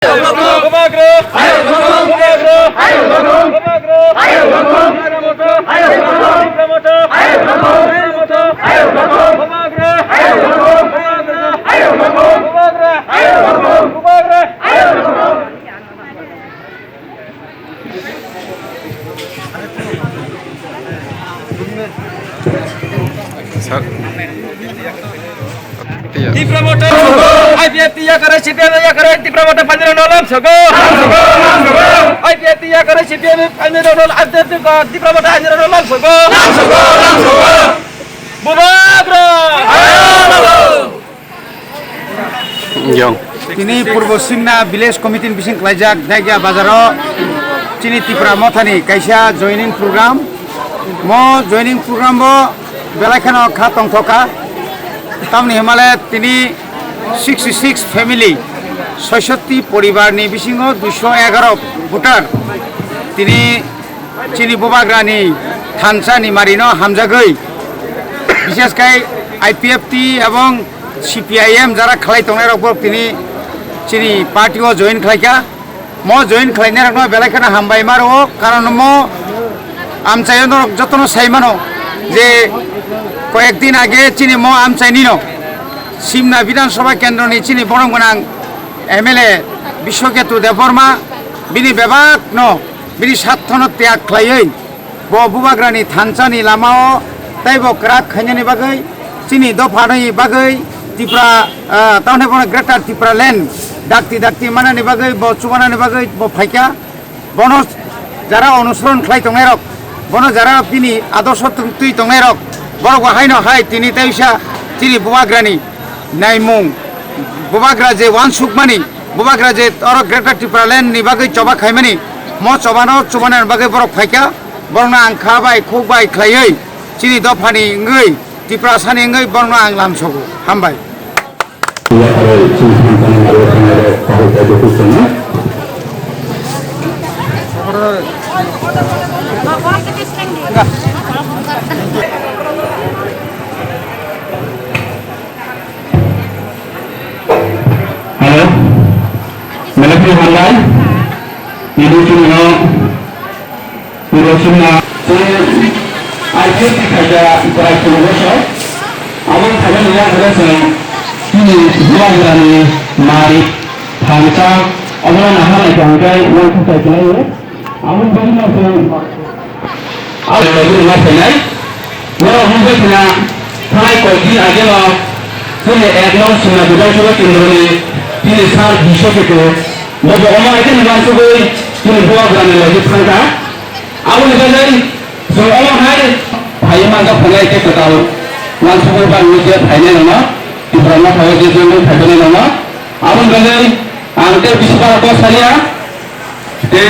Di promotor IPF ya करे CPM ya करे di promotor panjang dolar sogo IPF ya करे CPM panjang dolar ada di promotor panjang dolar sogo Bubagro Jong Kini Purbo Simna Village Committee bising kelajak Daigya Bazaro Cini Tipra Mothani Kaisa joining program Mo joining program bo Belakhano Khatong Thoka Tamni Himalaya Tini 66 family 66 পরিবার ni bisingo 211 voter Tini Cini Bobagrani Thansani Marino Hamjagoi বিশেষ করে IPFT এবং CPIM যারা খেলাই তংনার উপর তিনি চিনি পার্টিও join খাইকা ম জয়েন খাইনার নয় বেলাখানা হামবাই মারো কারণ ম আমচাইন যতন সাইমানো যে কয়েকদিন আগে চিনি ম আমচাইনি ন সিমনা বিধানসভা কেন্দ্রনি চিনি বরংগনাং এমএলএ বিশ্বকেতু দেববর্মা বিনি বেবাক ন বিনি স্বার্থন ত্যাগ খাইयै ব বুবাগ্রানি থানসানি লামাও তাইবো ক্রাক খাইনানি বাগৈ চিনি দফানি বাগৈ ত্রিপুরা তাহলে বড় গ্রেটার ত্রিপুরা ল্যান্ড ডাকতি মানানি বাগৈ ব চুবানানি বাগৈ ব ফাইকা বন যারা অনুসরণ খাই তংনাই রক বন যারা তিনি আদর্শ তুই তংনাই রক বড় হাইন হাই তিনি তাইসা তিনি বুবাগ্রানি নাইমুং বুবাগ্রা যে ওয়ান সুকমানি বুবাগ্রা যে তর গ্রেটার ত্রিপুরা ল্যান্ড নি বাগৈ চবা খাইমানি ম চবানো চুবানার বাগৈ বড় ফাইকা বরনা আং খাবাই খুবাই খাইयै চিনি দফানি ngৈ ত্রিপুরা সানি ngৈ বরনা আং লামসগো হামবাই Halo, Melati Handai, Ibu Cuma, Puro Cuma, IPF saja berai Purwoso, awal kalian lihat ada saya, ini dua berani mari, Hamsa, awal nama lagi angkai, awal kita jalan, awal bagi nasi, awal lagi nasi naik, awal mungkin kena, thay kopi aja lah. Ini ekor sunnah budaya juga kenduri ini sar bisa gitu. Lalu orang itu nggak suka ini buat berani lagi perangkat. Aku ni kan jadi seorang hari hari mana pernah kita tahu nggak suka berani dia hari nama di perangkat hari dia jadi hari nama. Aku ni kan jadi angker bisa apa saja. Dia